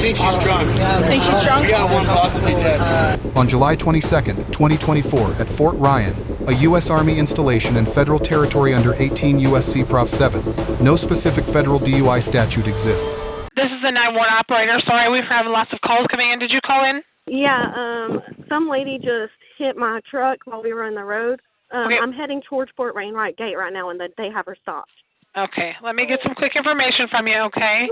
think she's drunk. Think she's drunk? Yeah, one possibly dead. On July 22nd, 2024, at Fort Ryan, a U.S. Army installation in federal territory under 18 U.S.C. Prov 7, no specific federal DUI statute exists. This is the 911 operator. Sorry, we've having lots of calls coming in. Did you call in? Yeah, some lady just hit my truck while we were on the road. Okay. I'm heading towards Fort Wainwright Gate right now, and they have her stopped. Okay, let me get some quick information from you, okay?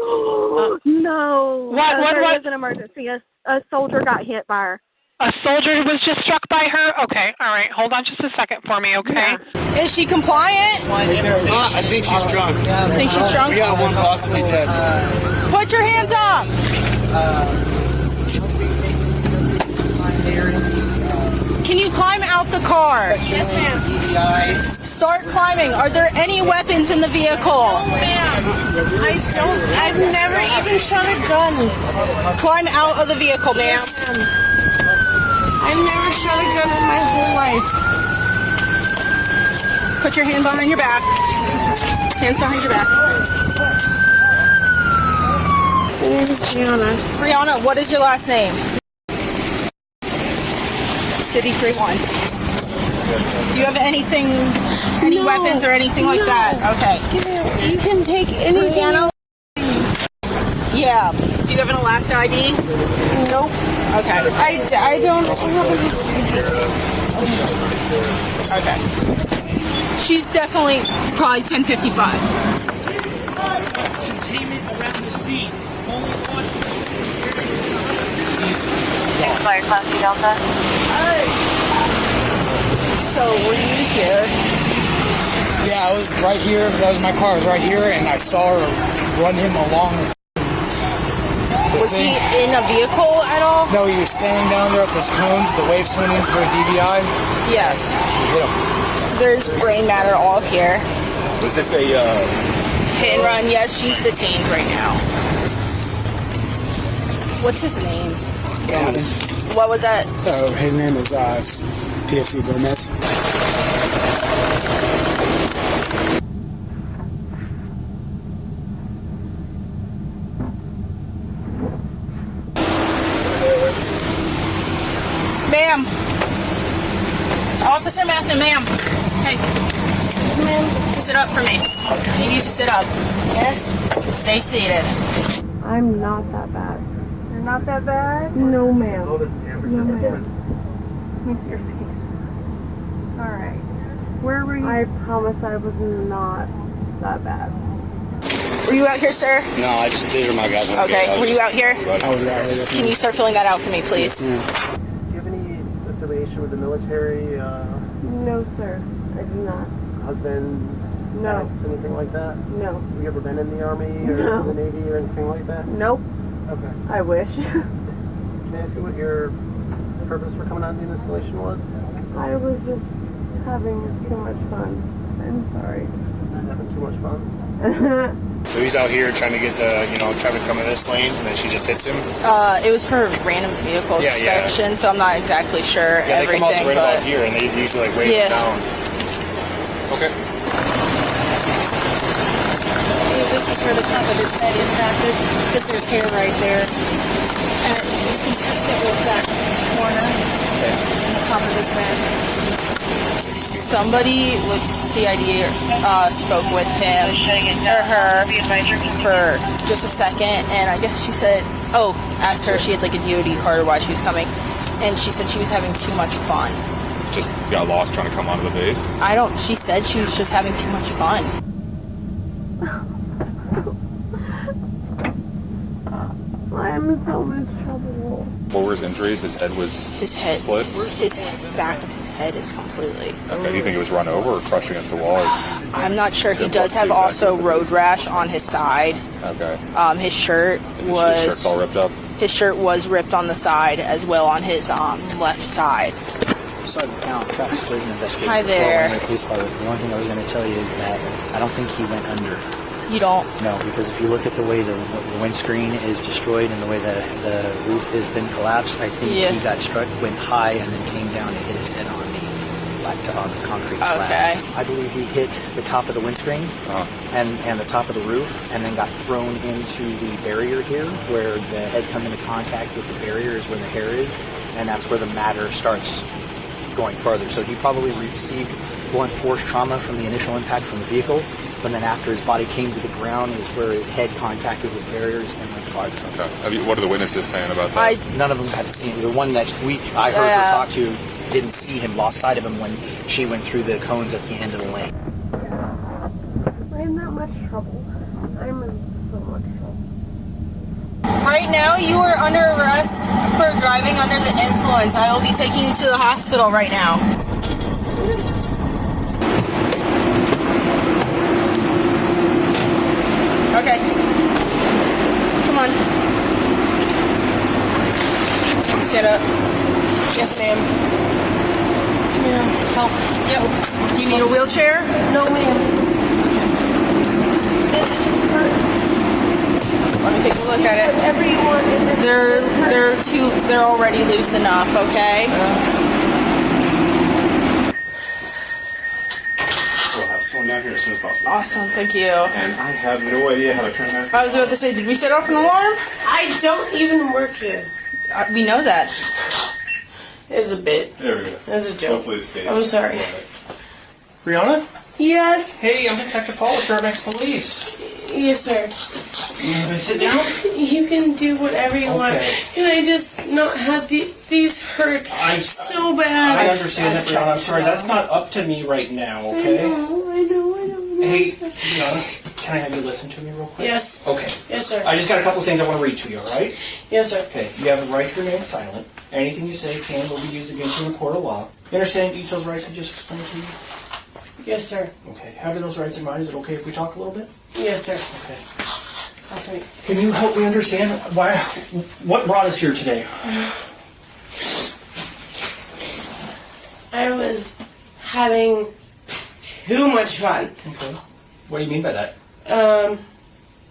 No. What? There is an emergency. A soldier got hit by her. A soldier was just struck by her? Okay, all right. Hold on just a second for me, okay? Yeah. Is she compliant? I think she's drunk. Think she's drunk? Yeah, one possibly dead. Put your hands up! Can you climb out the car? Yes, ma'am. Start climbing. Are there any weapons in the vehicle? No, ma'am. I've never even shot a gun. Climb out of the vehicle, ma'am. Yes, ma'am. I've never shot a gun in my whole life. Put your hand behind your back. Hands behind your back. My name is Brianna. Brianna, what is your last name? City 31. Do you have anything, any No. weapons or anything like that? Okay. You can take anything. Brianna? Yeah. Do you have an Alaska ID? Nope. Okay. I don't have Okay. She's definitely probably 1055. Containment around the seat. Expired Class C Delta. So were you here? Yeah, I was right here. That was my car. I was right here, and I saw her run him along the Was he thing. in a vehicle at all? No, he was standing down there at those cones, the wave swimming for a DBI. Yes. She hit him. There's brain matter all here. Was this a, Hit and run. Yes, she's detained right now. What's his name? What was that? His name is PFC Dooms. Ma'am. Officer Matthew, ma'am. Hey. Ma'am. Sit up for me. You need to sit up. Yes. Stay seated. I'm not that bad. You're not that bad? No, ma'am. No, ma'am. Let me see your face. Alright. Where were you? I promise I was not that bad. Were you out here, sir? No, these are my guys. Okay. Were you out here? I was out here. Can you start filling that out for me, please? Do you have any affiliation with the military? No, sir. I do not. Husband? No. Ex, anything like that? No. Have you ever been in the Army or No. the Navy or anything like that? Nope. Okay. I wish. Can I ask you what your purpose for coming out to the installation was? I was just having too much fun. I'm sorry. Having too much fun? So he's out here trying to get the, trying to come in this lane, and then she just hits him? It was for random vehicle inspection, so I'm not exactly sure Yeah, they everything. come out to right but about here, and they usually wave it down. Okay. This is where the top of his head impacted, because there's hair right there. And it's consistent with that corner on the top of his head. Somebody with CID spoke with him or her for just a second, and I guess she said, asked her if she had like a DOD card or why she was coming, and she said she was having too much fun. Just got lost trying to come onto the base? She said she was just having too much fun. I'm in so much trouble. What were his injuries? His head was split? His back of his head is completely. Okay, do you think it was run over or crushed against the wall? I'm not sure. He does have also road rash on his side. Okay. His shirt His shirt's all ripped up? His shirt was ripped on the side as well on his left side. Sergeant Count, traffic collision investigation. Hi there. Police department. The only thing I was going to tell you is that I don't think he went under. You don't? No, because if you look at the way the windscreen is destroyed and the way the roof has been collapsed, I think he got struck, went high, and then came down and hit his head on me. on the concrete slab. Okay. I believe he hit the top of the windscreen and the top of the roof, and then got thrown into the barrier here, where the head come into contact with the barrier is where the hair is, and that's where the matter starts going further. So he probably received blunt force trauma from the initial impact from the vehicle, but then after his body came to the ground is where his head contacted with barriers and went farther. Okay. What are the witnesses saying about that? None of them had seen it. The one that I heard her talk to didn't see him, lost sight of him when she went through the cones at the end of the lane. I'm in that much trouble. I'm in so much trouble. Right now, you are under arrest for driving under the influence. I will be taking you to the hospital right now. Okay. Come on. Sit up. Yes, ma'am. Ma'am, help. Yep. Do you need a wheelchair? No, ma'am. This hurts. Let me take a look at it. Whatever you want. They're already loose enough, okay? We'll have someone down here as soon as possible. Awesome, thank you. And I have no idea how to turn that. I was about to say, did we set off an alarm? I don't even work here. We know that. It's a bit. There we go. It's a joke. Hopefully it stays. I'm sorry. Brianna? Yes. Hey, I'm Detective Hall with Fairbanks Police. Yes, sir. You gonna sit down? You can do whatever you want. Okay. Can I just not have these hurt so bad? I understand that, Brianna. I'm sorry. That's not up to me right now, okay? I know. Hey, Brianna, can I have you listen to me real quick? Yes. Okay. Yes, sir. I just got a couple of things I want to read to you, alright? Yes, sir. Okay. You have the right to remain silent. Anything you say can will be used against you in a court of law. You understand each of those rights I just explained to you? Yes, sir. Okay. Having those rights in mind, is it okay if we talk a little bit? Yes, sir. Okay. Okay. Can you help me understand what brought us here today? I was having too much fun. Okay. What do you mean by that? I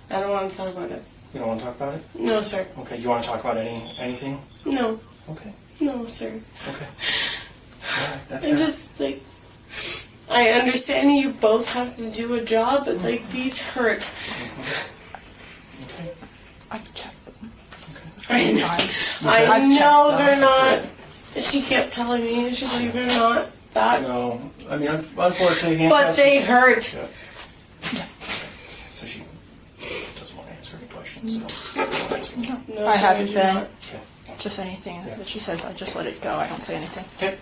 don't want to talk about it. You don't want to talk about it? No, sir. Okay. You want to talk about anything? No. Okay. No, sir. Okay. All right. That's I'm fair. just I understand you both have to do a job, but these hurt. Okay. I've checked them. I know they're not. She kept telling me, she's like, they're not that. No. I mean, unfortunately, But they hurt. Yeah. So she doesn't want to answer any questions, so. No, I sir, haven't do been. not. Okay. Just anything that she says, I just let it go. I don't say anything. Okay.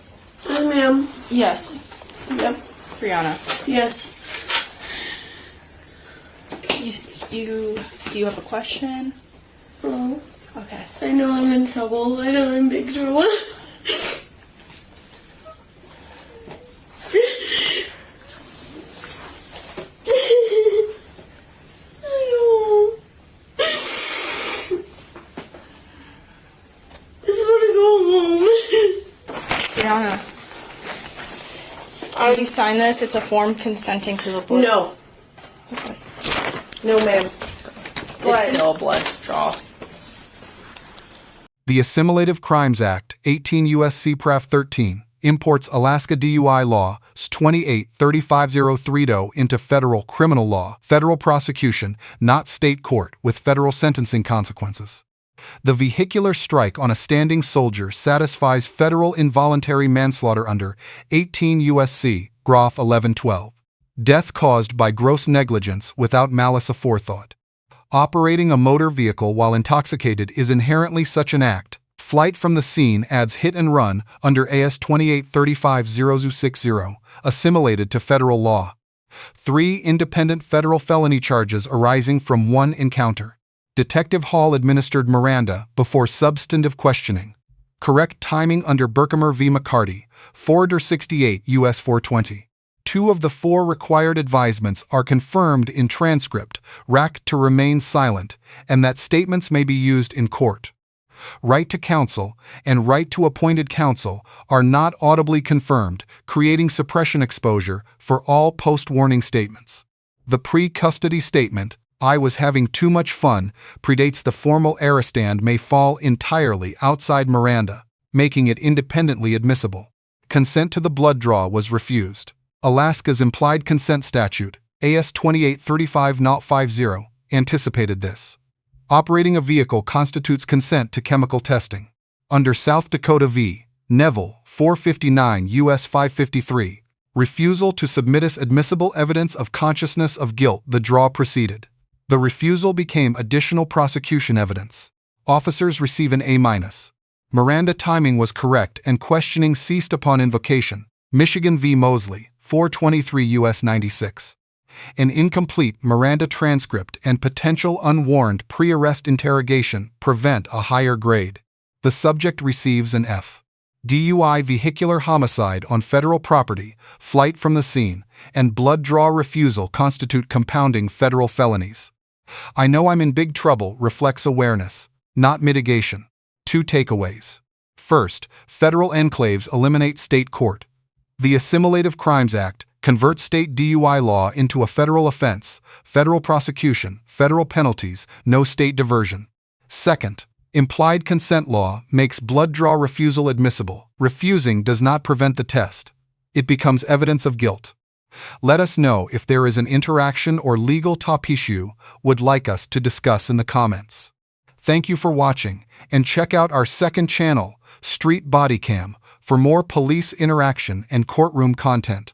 Ma'am. Yes. Yep. Brianna, Yes. do you have a question? Oh, Okay. I know I'm in trouble. I know I'm in big trouble. I know. I just want to go home. Brianna, did you sign this? It's a form consenting to the blood. No. Okay. No, ma'am. It's still a blood draw. The Assimilative Crimes Act, 18 U.S.C. Paragraph 13, imports Alaska DUI law 28-35030 into federal criminal law, federal prosecution, not state court, with federal sentencing consequences. The vehicular strike on a standing soldier satisfies federal involuntary manslaughter under 18 U.S.C. Paragraph 1112. Death caused by gross negligence without malice aforethought. Operating a motor vehicle while intoxicated is inherently such an act. Flight from the scene adds hit and run under AS 28-35-0060, assimilated to federal law. 3 independent federal felony charges arising from one encounter. Detective Hall administered Miranda before substantive questioning. Correct timing under Berkemer v. McCarty, 468 U.S. 420. 2 of the 4 required advisements are confirmed in transcript, RAC to remain silent, and that statements may be used in court. Right to counsel and right to appointed counsel are not audibly confirmed, creating suppression exposure for all post-warning statements. The pre-custody statement, "I was having too much fun," predates the formal arrest and may fall entirely outside Miranda, making it independently admissible. consent to the blood draw was refused. Alaska's implied consent statute, AS 2835-50, anticipated this. Operating a vehicle constitutes consent to chemical testing. Under South Dakota v. Neville, 459 U.S. 553, refusal to submit as admissible evidence of consciousness of guilt, the draw proceeded. The refusal became additional prosecution evidence. Officers receive an A-. Miranda timing was correct and questioning ceased upon invocation. Michigan v. Mosley, 423 U.S. 96. An incomplete Miranda transcript and potential unwarned pre-arrest interrogation prevent a higher grade. The subject receives an F. DUI, vehicular homicide on federal property, flight from the scene, and blood draw refusal constitute compounding federal felonies. I know I'm in big trouble reflects awareness, not mitigation. 2 takeaways. First, federal enclaves eliminate state court. The Assimilative Crimes Act converts state DUI law into a federal offense, federal prosecution, federal penalties, no state diversion. Second, implied consent law makes blood draw refusal admissible. Refusing does not prevent the test. It becomes evidence of guilt. Let us know if there is an interaction or legal top issue would like us to discuss in the comments. Thank you for watching, and check out our second channel, Street Bodycam, for more police interaction and courtroom content.